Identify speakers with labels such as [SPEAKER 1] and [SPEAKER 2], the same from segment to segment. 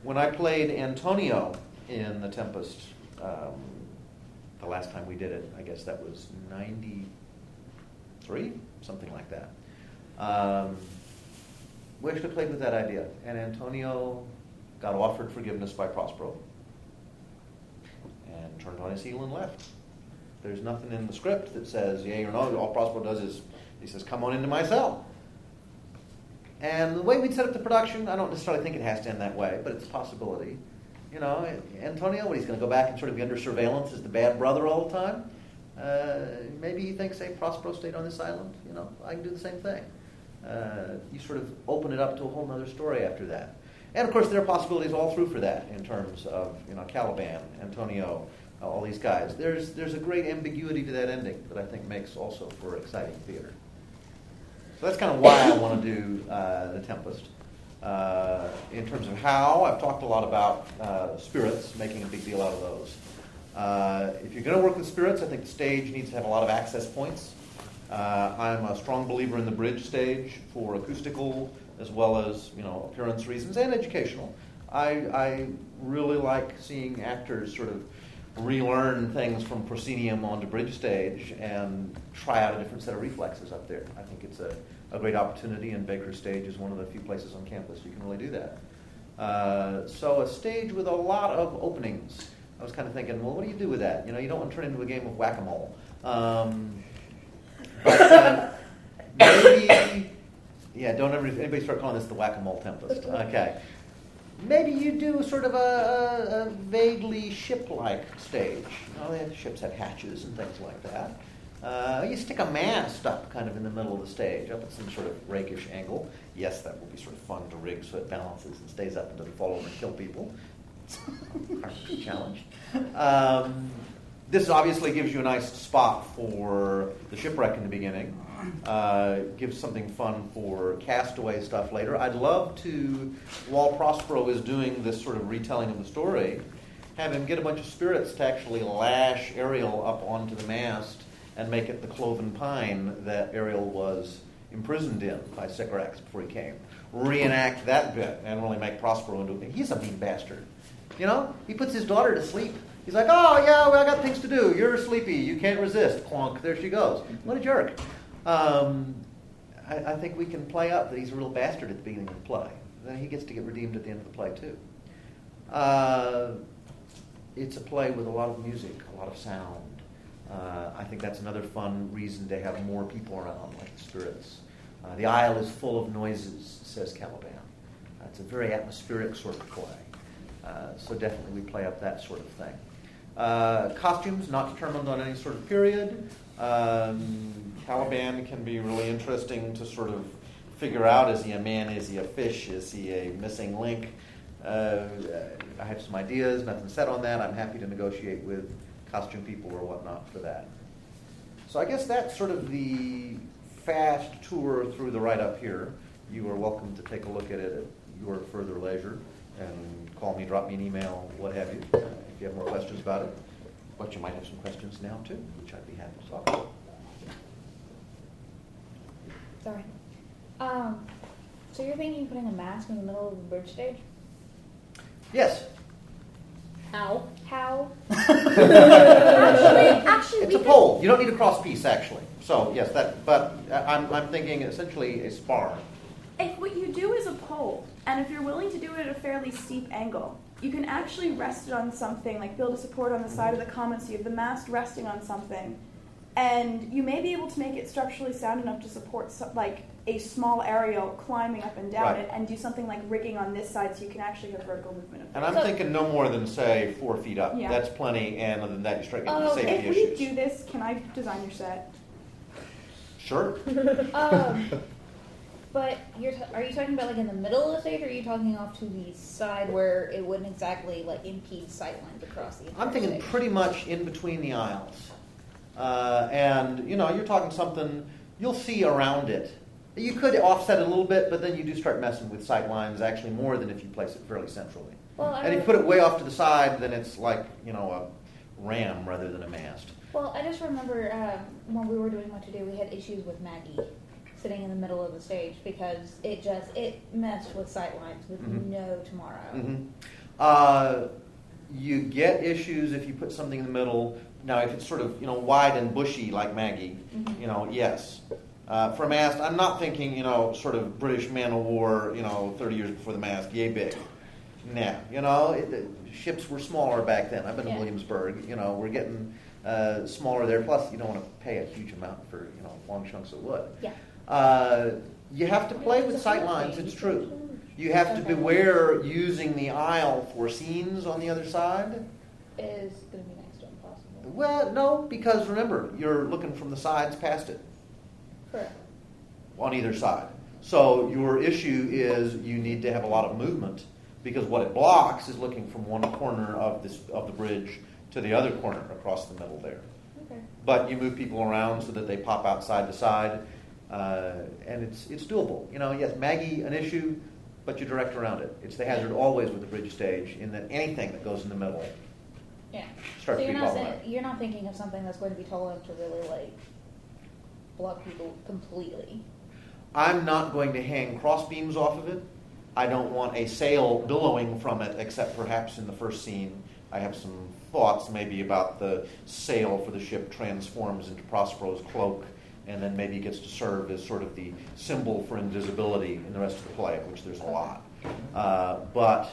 [SPEAKER 1] when I played Antonio in the Tempest, the last time we did it, I guess that was 93, something like that. We actually played with that idea, and Antonio got offered forgiveness by Prospero and turned on his heel and left. There's nothing in the script that says yay or no. All Prospero does is he says, "Come on into my cell." And the way we'd set up the production, I don't necessarily think it has to end that way, but it's a possibility. You know, Antonio, what, he's going to go back and sort of be under surveillance as the bad brother all the time? Maybe he thinks, hey, Prospero stayed on this island. You know, I can do the same thing. You sort of open it up to a whole other story after that. And, of course, there are possibilities all through for that in terms of, you know, Caliban, Antonio, all these guys. There's a great ambiguity to that ending that I think makes also for exciting theater. So that's kind of why I want to do The Tempest. In terms of how, I've talked a lot about spirits, making a big deal out of those. If you're going to work with spirits, I think the stage needs to have a lot of access points. I'm a strong believer in the bridge stage for acoustical as well as, you know, appearance reasons and educational. I really like seeing actors sort of relearn things from proscenium onto bridge stage and try out a different set of reflexes up there. I think it's a great opportunity, and Baker Stage is one of the few places on campus you can really do that. So a stage with a lot of openings. I was kind of thinking, well, what do you do with that? You know, you don't want to turn it into a game of whack-a-mole. Maybe, yeah, don't anybody start calling this the whack-a-mole Tempest. Okay. Maybe you do sort of a vaguely ship-like stage. You know, the ships have hatches and things like that. You stick a mast up kind of in the middle of the stage, up at some sort of rakish angle. Yes, that will be sort of fun to rig so it balances and stays up and doesn't fall over and kill people. It's a challenge. This obviously gives you a nice spot for the shipwreck in the beginning. Gives something fun for castaway stuff later. I'd love to, while Prospero is doing this sort of retelling of the story, have him get a bunch of spirits to actually lash Ariel up onto the mast and make it the cloven pine that Ariel was imprisoned in by Sycorax before he came. Reenact that bit and really make Prospero into a thing. He's a mean bastard. You know, he puts his daughter to sleep. He's like, oh, yeah, well, I got things to do. You're sleepy. You can't resist. Clonk. There she goes. What a jerk. I think we can play up that he's a real bastard at the beginning of the play. Then he gets to get redeemed at the end of the play, too. It's a play with a lot of music, a lot of sound. I think that's another fun reason to have more people around, like the spirits. The Isle is full of noises, says Caliban. It's a very atmospheric sort of play. So definitely we play up that sort of thing. Costumes, not determined on any sort of period. Caliban can be really interesting to sort of figure out, is he a man, is he a fish, is he a missing link? I have some ideas, nothing set on that. I'm happy to negotiate with costume people or whatnot for that. So I guess that's sort of the fast tour through the write-up here. You are welcome to take a look at it at your further leisure and call me, drop me an email, what have you, if you have more questions about it. But you might have some questions now, too, which I'd be happy to talk about.
[SPEAKER 2] Sorry. So you're thinking of putting a mask in the middle of the bridge stage?
[SPEAKER 1] Yes.
[SPEAKER 2] How?
[SPEAKER 3] Actually,
[SPEAKER 1] It's a pole. You don't need a cross piece, actually. So, yes, but I'm thinking essentially a spar.
[SPEAKER 3] if what you do is a pole, and if you're willing to do it at a fairly steep angle, you can actually rest it on something, like build a support on the side of the common, so you have the mast resting on something, and you may be able to make it structurally sound enough to support like a small aerial climbing up and down it, and do something like rigging on this side so you can actually have vertical movement.
[SPEAKER 1] And I'm thinking no more than, say, 4 feet up.
[SPEAKER 3] Yeah.
[SPEAKER 1] That's plenty, and other than that, you start getting into safety
[SPEAKER 3] if
[SPEAKER 1] issues.
[SPEAKER 3] we do this, can I design your set?
[SPEAKER 1] Sure.
[SPEAKER 2] But are you talking about like in the middle of the stage, or are you talking off to the side where it wouldn't exactly like impede sight lines across the entire
[SPEAKER 1] I'm thinking
[SPEAKER 2] stage?
[SPEAKER 1] pretty much in between the aisles. And, you know, you're talking something, you'll see around it. You could offset it a little bit, but then you do start messing with sight lines actually more than if you place it fairly centrally.
[SPEAKER 2] Well,
[SPEAKER 1] and if you put it way off to the side, then it's like, you know, a ram rather than a mast.
[SPEAKER 2] Well, I just remember when we were doing What to Do, we had issues with Maggie. sitting in the middle of the stage because it messed with sight lines with no tomorrow.
[SPEAKER 1] You get issues if you put something in the middle. Now, if it's sort of wide and bushy like Maggie, yes. For a mast, I'm not thinking sort of British man of war 30 years before the mast, yay big. Nah, the ships were smaller back then. I've been to Williamsburg. We're getting smaller there. Plus, you don't want to pay a huge amount for long chunks of wood.
[SPEAKER 2] Yeah.
[SPEAKER 1] You have to play with sight lines. It's true. You have to beware using the aisle for scenes on the other side.
[SPEAKER 2] Is going to be next to impossible.
[SPEAKER 1] Well, no, because remember, you're looking from the sides past it.
[SPEAKER 2] Correct.
[SPEAKER 1] On either side. So your issue is you need to have a lot of movement because what it blocks is looking from one corner of the bridge to the other corner across the middle there.
[SPEAKER 2] Okay.
[SPEAKER 1] But you move people around so that they pop out side to side, and it's doable. Yes, Maggie, an issue, but you direct around it. It's the hazard always with the bridge stage in that anything that goes in the middle starts to be problematic.
[SPEAKER 2] You're not thinking of something that's going to be tall enough to really block people completely.
[SPEAKER 1] I'm not going to hang cross beams off of it. I don't want a sail billowing from it, except perhaps in the first scene. I have some thoughts maybe about the sail for the ship transforms into Prospero's cloak and then maybe gets to serve as sort of the symbol for invisibility in the rest of the play, of which there's a lot. But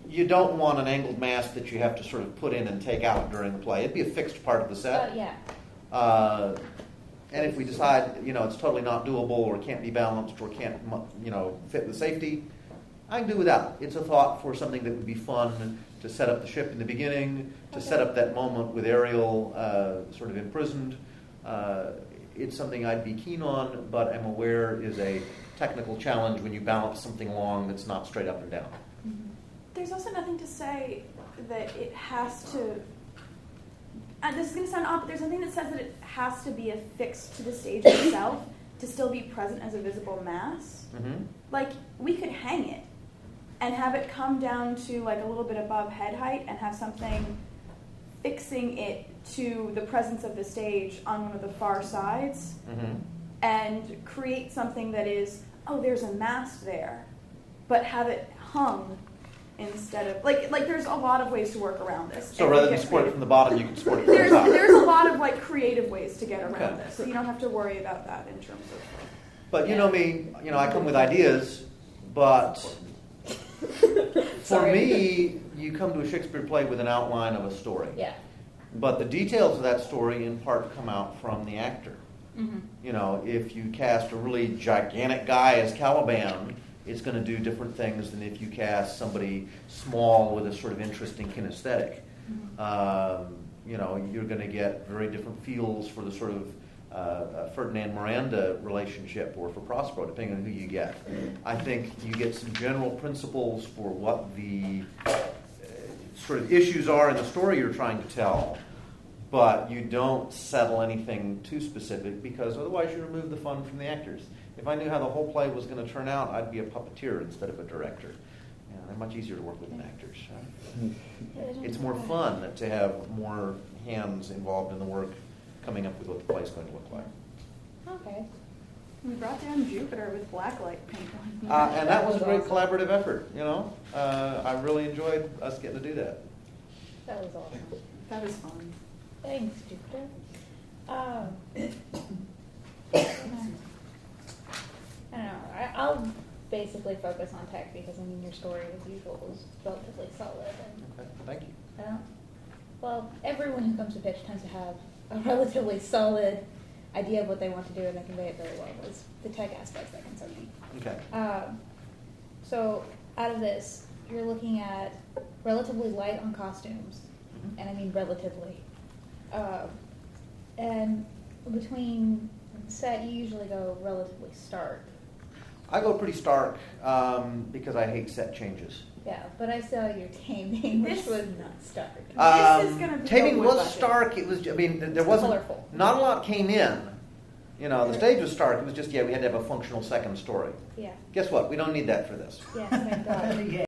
[SPEAKER 1] you don't want an angled mast that you have to sort of put in and take out during the play. It'd be a fixed part of the set. And if we decide, it's totally not doable or can't be balanced or can't, fit with safety, I can do without. It's a thought for something that would be fun to set up the ship in the beginning, to set up that moment with Ariel sort of imprisoned. It's something I'd be keen on, but I'm aware is a technical challenge when you balance something long that's not straight up and down.
[SPEAKER 3] There's also nothing to say that it has to, and this is going to sound odd, but there's nothing that says that it has to be affixed to the stage itself to still be present as a visible mass. Like, we could hang it and have it come down to a little bit above head height and have something fixing it to the presence of the stage on one of the far sides and create something that is, there's a mast there, but have it hung instead of, there's a lot of ways to work around this.
[SPEAKER 1] So rather than support it from the bottom, you can support it from the top.
[SPEAKER 3] There's a lot of creative ways to get around this, so you don't have to worry about that in terms of.
[SPEAKER 1] But you know me, I come with ideas, but for me, you come to a Shakespeare play with an outline of a story.
[SPEAKER 2] Yeah.
[SPEAKER 1] But the details of that story in part come out from the actor. If you cast a really gigantic guy as Caliban, it's going to do different things than if you cast somebody small with a sort of interesting kinesthetic. You're going to get very different feels for the sort of Ferdinand-Miranda relationship or for Prospero, depending on who you get. I think you get some general principles for what the sort of issues are in the story you're trying to tell, but you don't settle anything too specific because otherwise you remove the fun from the actors. If I knew how the whole play was going to turn out, I'd be a puppeteer instead of a director. They're much easier to work with than actors. It's more fun to have more hands involved in the work, coming up with what the play's going to look like.
[SPEAKER 2] Okay.
[SPEAKER 3] We brought down Jupiter with blacklight paint on.
[SPEAKER 1] And that was a great collaborative effort, I really enjoyed us getting to do that.
[SPEAKER 2] That was awesome.
[SPEAKER 3] That was fun.
[SPEAKER 2] Thanks, Jupiter. I don't know. I'll basically focus on tech because your story as usual was relatively solid. And,
[SPEAKER 1] Okay, thank you.
[SPEAKER 2] Well, everyone who comes to pitch tends to have a relatively solid idea of what they want to do, and they convey it very well. It's the tech aspects that concern me.
[SPEAKER 1] Okay.
[SPEAKER 2] So out of this, you're looking at relatively light on costumes, and I mean relatively. And between set, you usually go relatively stark.
[SPEAKER 1] I go pretty stark because I hate set changes.
[SPEAKER 2] Yeah, but I saw your taming, which was not stark.
[SPEAKER 3] This is going to be
[SPEAKER 1] Taming was stark. It was. There wasn't
[SPEAKER 2] colorful.
[SPEAKER 1] Not a lot came in. The stage was stark. It was just we had to have a functional second story.
[SPEAKER 2] Yeah.
[SPEAKER 1] Guess what? We don't need that for this.
[SPEAKER 2] Yeah, thank God.